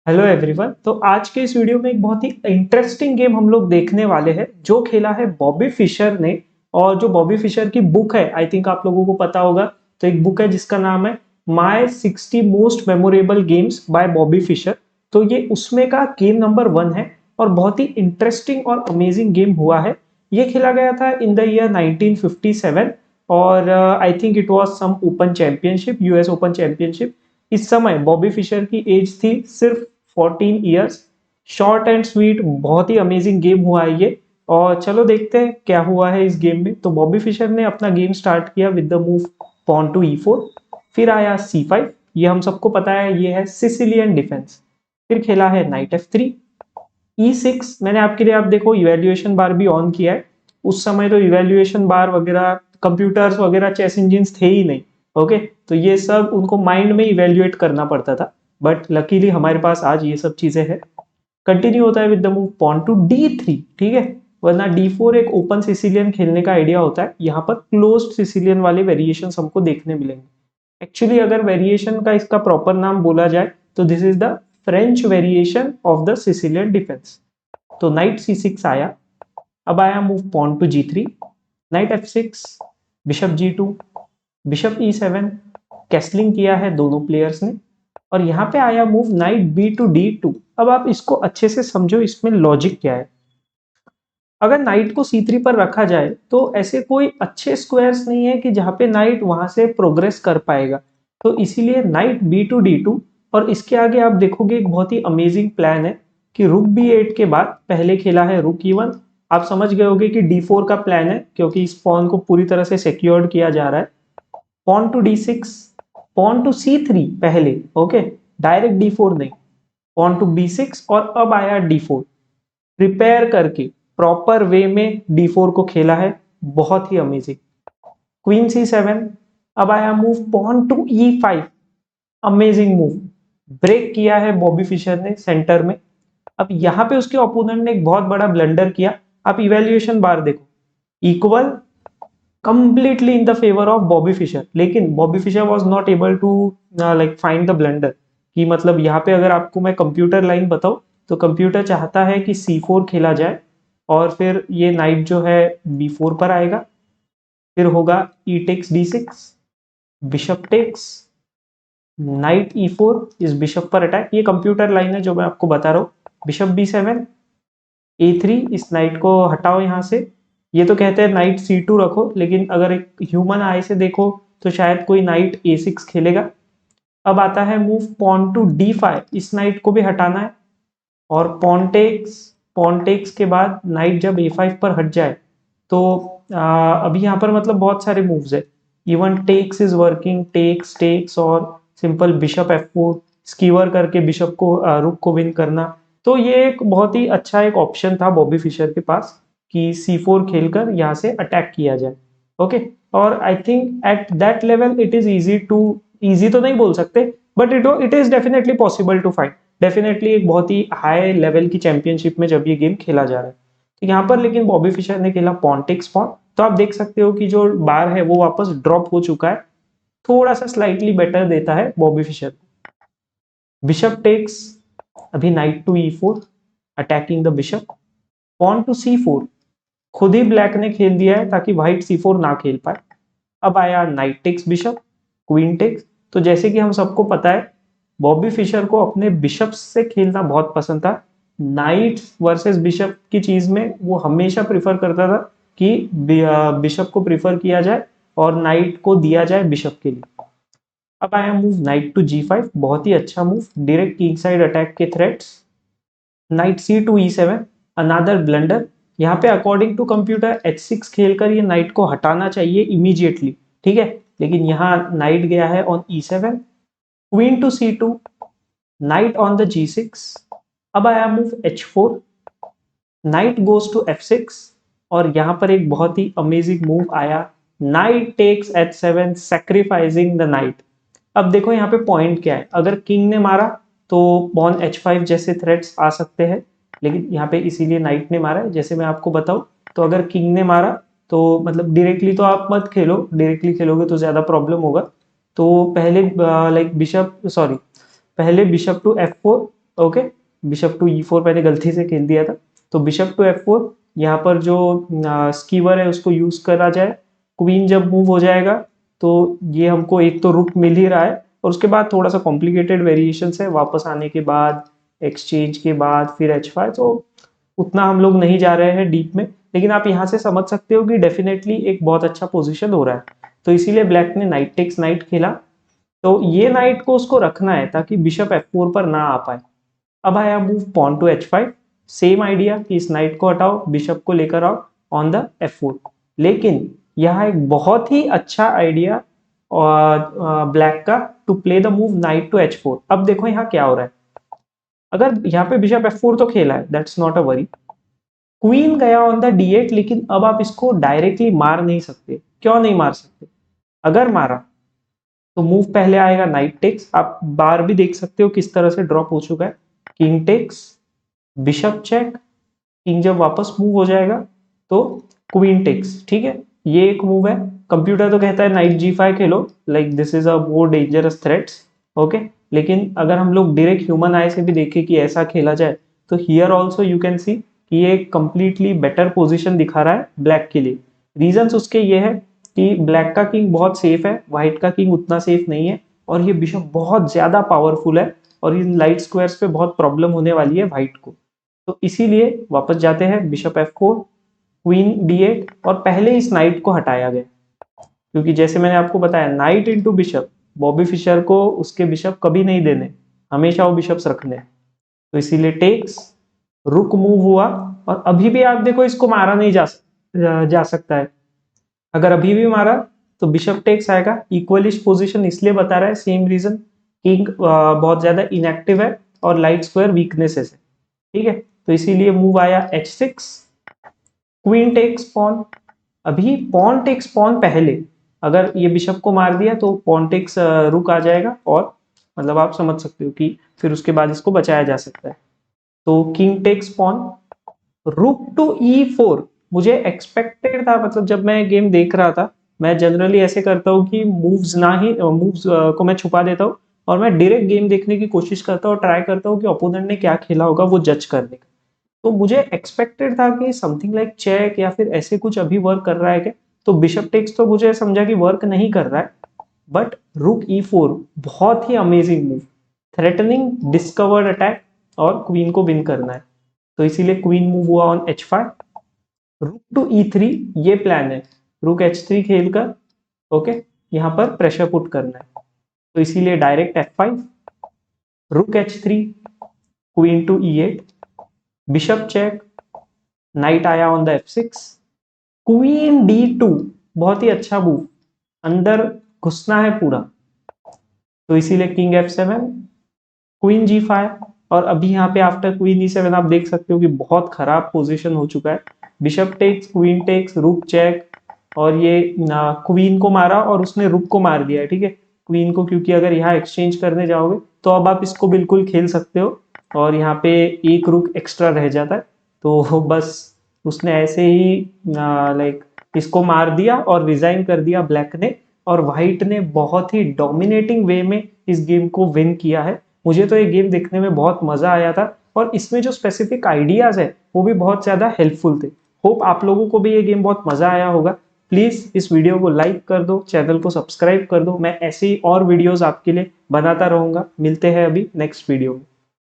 Hello everyone. तो आज के इस वीडियो में एक बहुत ही इंटरेस्टिंग गेम हम लोग देखने वाले हैं जो खेला है बॉबी फिशर ने। और जो बॉबी फिशर की बुक है, आई थिंक आप लोगों को पता होगा। तो एक बुक है जिसका नाम है my 60 most memorable games by Bobby Fischer. तो ये उसमें का गेम नंबर 1 है और बहुत ही इंटरेस्टिंग और अमेजिंग गेम हुआ है। ये खेला गया था इन द ईयर 1957 और I think it was some open championship, US open championship. इस समय बॉबी फिशर की एज थी सिर्फ 14 ईयर्स। शॉर्ट एंड स्वीट बहुत ही अमेजिंग गेम हुआ है ये। और चलो देखते हैं क्या हुआ है इस गेम में। तो बॉबी फिशर ने अपना गेम स्टार्ट किया with the move pawn to E4। फिर आया C5, ये हम सबको पता है, ये है सिसिलियन डिफेंस। फिर खेला है नाइट F3, E6। मैंने आपके लिए, आप देखो, इवेल्युएशन बार भी ऑन किया है। उस समय तो इवेल्युएशन बार वगैरह, कंप्यूटर्स वगैरह, चेस इंजिन थे ही नहीं। ओके, तो ये सब उनको माइंड में इवेल्युएट करना पड़ता था। बट लकीली हमारे पास आज ये सब चीजें हैं। कंटिन्यू होता है with the move pawn to D3, ठीक है। वरना D4 एक ओपन सिसिलियन खेलने का आइडिया होता है। यहाँ पर क्लोज्ड सिसिलियन वाले वेरिएशन हमको देखने मिलेंगे। एक्चुअली अगर वेरिएशन का इसका प्रॉपर नाम बोला जाए तो this is the French variation of the Sicilian defence. तो नाइट C6 आया। अब आया move pawn to G3, knight F6, bishop G2, bishop E7। Castling किया है दोनों प्लेयर्स ने। और यहाँ पे आया move night B to D2। अब आप इसको अच्छे से समझो, इसमें लॉजिक क्या है। अगर नाइट को C3 पर रखा जाए तो ऐसे कोई अच्छे स्क्वायर्स नहीं है कि जहां पे नाइट वहां से प्रोग्रेस कर पाएगा। तो इसीलिए नाइट B टू D2। और इसके आगे आप देखोगे एक बहुत ही अमेजिंग प्लान है कि रुक B8 के बाद पहले खेला है रुक E1। आप समझ गए होगे कि D4 का प्लान है क्योंकि इस पॉन को पूरी तरह से सिक्योर्ड किया जा रहा है। Pawn to D6, pawn to C3 पहले, ओके, डायरेक्ट D4 नहीं। पॉन टू B6 और अब आया D4। प्रिपेयर करके प्रॉपर वे में D4 को खेला है, बहुत ही अमेजिंग। Queen C7। अब आया move pawn to E5। Amazing move, break किया है बॉबी फिशर ने सेंटर में। अब यहाँ पे उसके ओपोनेंट ने एक बहुत बड़ा ब्लंडर किया। आप इवेल्युएशन बार देखो, equal, completely in the favour of Bobby Fischer. लेकिन Bobby Fischer was not able to like find the blunder. कि मतलब यहाँ पे अगर आपको मैं कंप्यूटर लाइन बताऊं तो कंप्यूटर चाहता है कि C4 खेला जाए और फिर ये नाइट जो है B4 पर आएगा। फिर होगा E takes D6, bishop takes, knight E4, इस बिशप पर अटैक। ये कंप्यूटर लाइन है जो मैं आपको बता रहा हूँ। बिशप B7, A3, इस नाइट को हटाओ यहाँ से। ये तो कहते हैं नाइट C2 रखो, लेकिन अगर एक ह्यूमन आई से देखो तो शायद कोई नाइट A6 खेलेगा। अब आता है मूव पॉन टू D5, इस नाइट को भी हटाना है। और पॉन टेक्स के बाद नाइट जब A5 पर हट जाए तो अभी यहाँ पर मतलब बहुत सारे मूव्स है। Even takes is working, takes takes और सिंपल बिशप F4, स्कीवर करके बिशप को रुक को विन करना। तो ये एक बहुत ही अच्छा एक ऑप्शन था बॉबी फिशर के पास कि C4 खेलकर यहाँ से अटैक किया जाए। ओके, और I think at that level it is easy to, easy तो नहीं बोल सकते, but it is definitely possible to find. Definitely एक बहुत ही हाई लेवल की चैंपियनशिप में जब ये गेम खेला जा रहा है। तो यहाँ पर लेकिन बॉबी फिशर ने खेला पॉन टेक्स पॉन। तो आप देख सकते हो कि जो बार है वो वापस ड्रॉप हो चुका है। थोड़ा सा स्लाइटली बेटर देता है बॉबी फिशर। बिशप टेक्स, अभी knight to E4, attacking the bishop. Pawn to C4, खुद ही ब्लैक ने खेल दिया है ताकि व्हाइट C4 ना खेल पाए। अब आया knight takes bishop, queen takes. तो जैसे कि हम सबको पता है बॉबी फिशर को अपने बिशप से खेलना बहुत पसंद था। नाइट वर्सेस बिशप की चीज में वो हमेशा प्रिफर करता था कि बिशप को प्रिफर किया जाए और नाइट को दिया जाए बिशप के लिए। अब आया मूव नाइट टू G5, बहुत ही अच्छा move, direct king side attack के threats. Knight C to E7, another blunder. यहाँ पे अकॉर्डिंग टू कंप्यूटर H6 खेलकर ये नाइट को हटाना चाहिए इमीडिएटली, ठीक है। लेकिन यहाँ नाइट गया है on E7, queen to C2, knight on the G6। अब आया move H4, night goes to F6। और यहाँ पर एक बहुत ही अमेजिंग मूव आया, knight takes H7, sacrificing the knight. अब देखो यहाँ पे पॉइंट क्या है, अगर किंग ने मारा तो पॉन H5 जैसे थ्रेट्स आ सकते हैं। लेकिन यहाँ पे इसीलिए नाइट ने मारा है। जैसे मैं आपको बताऊं तो अगर किंग ने मारा तो मतलब डायरेक्टली तो आप मत खेलो, डायरेक्टली खेलोगे तो ज्यादा प्रॉब्लम होगा। तो पहले लाइक बिशप, सॉरी, पहले bishop to F4, okay, bishop to e4 मैंने गलती से खेल दिया था, तो बिशप टू f4, यहाँ पर जो स्कीवर है उसको यूज करा जाए। क्वीन जब मूव हो जाएगा तो ये हमको एक तो रुक मिल ही रहा है, और उसके बाद थोड़ा सा कॉम्प्लिकेटेड वेरिएशंस है, वापस आने के बाद एक्सचेंज के बाद फिर h5, तो उतना हम लोग नहीं जा रहे हैं डीप में, लेकिन आप यहाँ से समझ सकते हो कि डेफिनेटली एक बहुत अच्छा पोजीशन हो रहा है। तो इसीलिए ब्लैक ने नाइट टेक्स नाइट खेला, तो ये नाइट को उसको रखना है ताकि बिशप f4 पर ना आ पाए। अब आया move pawn to h5, same idea कि इस नाइट को हटाओ, बिशप को लेकर आओ ऑन द f4, लेकिन यहाँ एक बहुत ही अच्छा आइडिया ब्लैक का to play the move knight to h4। अब देखो यहाँ क्या हो रहा है, अगर यहाँ पे बिशप f4 तो खेला है, that's not a worry, queen गया ऑन द d8, लेकिन अब आप इसको डायरेक्टली मार नहीं सकते। क्यों नहीं मार सकते? अगर मारा तो मूव पहले आएगा नाइट टेक्स, आप बार भी देख सकते हो किस तरह से ड्रॉप हो चुका है, king takes, bishop check, king जब वापस मूव हो जाएगा तो क्वीन टेक्स। ठीक है, ये एक मूव है। कंप्यूटर तो कहता है night g5 Khelo, like this is a more dangerous threats, okay, लेकिन अगर हम लोग डायरेक्ट ह्यूमन आई से भी देखें कि ऐसा खेला जाए, तो here also you can see कि ये कंप्लीटली बेटर पोजीशन दिखा रहा है ब्लैक के लिए। रीजंस उसके ये है कि ब्लैक का किंग बहुत सेफ है, व्हाइट का किंग उतना सेफ नहीं है, और ये बिशप बहुत ज्यादा पावरफुल है, और इन लाइट स्क्वायर्स पे बहुत प्रॉब्लम होने वाली है व्हाइट को। तो इसीलिए वापस जाते हैं, बिशप f4, क्वीन d8, और पहले इस नाइट को हटाया गया, क्योंकि जैसे मैंने आपको बताया night into bishop, Bobby Fischer को उसके बिशप कभी नहीं देने, हमेशा वो बिशप्स रखने, तो इसीलिए टेक्स, रुक मूव हुआ, और अभी भी आप देखो इसको मारा नहीं जा सकता है। अगर अभी भी मारा तो बिशप टेक्स आएगा, इक्वलिश पोजीशन इसलिए बता रहा है, सेम रीजन, किंग बहुत ज्यादा इनएक्टिव है और लाइट स्क्वायर वीकनेसेस है। ठीक है, तो इसीलिए मूव आया h6, क्वीन टेक्स पॉन। अभी पॉन टेक्स पॉन पहले, अगर ये बिशप को मार दिया तो पॉन टेक्स रुक आ जाएगा, और मतलब आप समझ सकते हो कि फिर उसके बाद इसको बचाया जा सकता है। तो king takes pawn, rook to e4, मुझे एक्सपेक्टेड था, मतलब जब मैं गेम देख रहा था, मैं जनरली ऐसे करता हूँ कि मूव्स को मैं छुपा देता हूँ, और मैं डायरेक्ट गेम देखने की कोशिश करता हूँ, ट्राई करता हूँ कि ओपोनेंट ने क्या खेला होगा वो जज करने का। तो मुझे एक्सपेक्टेड था कि समथिंग लाइक चेक या फिर ऐसे कुछ अभी वर्क कर रहा है क्या, तो बिशप टेक्स तो मुझे समझा कि वर्क नहीं कर रहा है, बट रुक e4 बहुत ही amazing move, threatening discovered attack, और क्वीन को विन करना है, तो इसीलिए क्वीन मूव हुआ ऑन h5, रुक टू e3, ये प्लान है, रुक h3 खेलकर, ओके, यहाँ पर प्रेशर पुट करना है, तो इसीलिए direct f5, rook h3, queen to e8, bishop check, knight आया on the f6, queen d2, बहुत ही अच्छा मूव, अंदर घुसना है पूरा, तो इसीलिए किंग f7, क्वीन g5, और अभी यहाँ पे आफ्टर क्वीन e7 आप देख सकते हो कि बहुत खराब पोजीशन हो चुका है, बिशप टेक्स, क्वीन टेक्स, रुक चेक, और ये क्वीन को मारा और उसने रुक को मार दिया है। ठीक है, क्वीन को, क्योंकि अगर यहाँ एक्सचेंज करने जाओगे तो अब आप इसको बिल्कुल खेल सकते हो, और यहाँ पे एक रुक एक्स्ट्रा रह जाता है, तो बस उसने ऐसे ही लाइक इसको मार दिया और रिजाइन कर दिया ब्लैक ने, और व्हाइट ने बहुत ही डोमिनेटिंग वे में इस गेम को विन किया है। मुझे तो ये गेम देखने में बहुत मजा आया था, और इसमें जो स्पेसिफिक आइडियाज है वो भी बहुत ज्यादा हेल्पफुल थे। होप आप लोगों को भी ये गेम बहुत मजा आया होगा। प्लीज इस वीडियो को लाइक कर दो, चैनल को सब्सक्राइब कर दो, मैं ऐसे ही और वीडियोस आपके लिए बनाता रहूंगा। मिलते हैं अभी नेक्स्ट वीडियो में।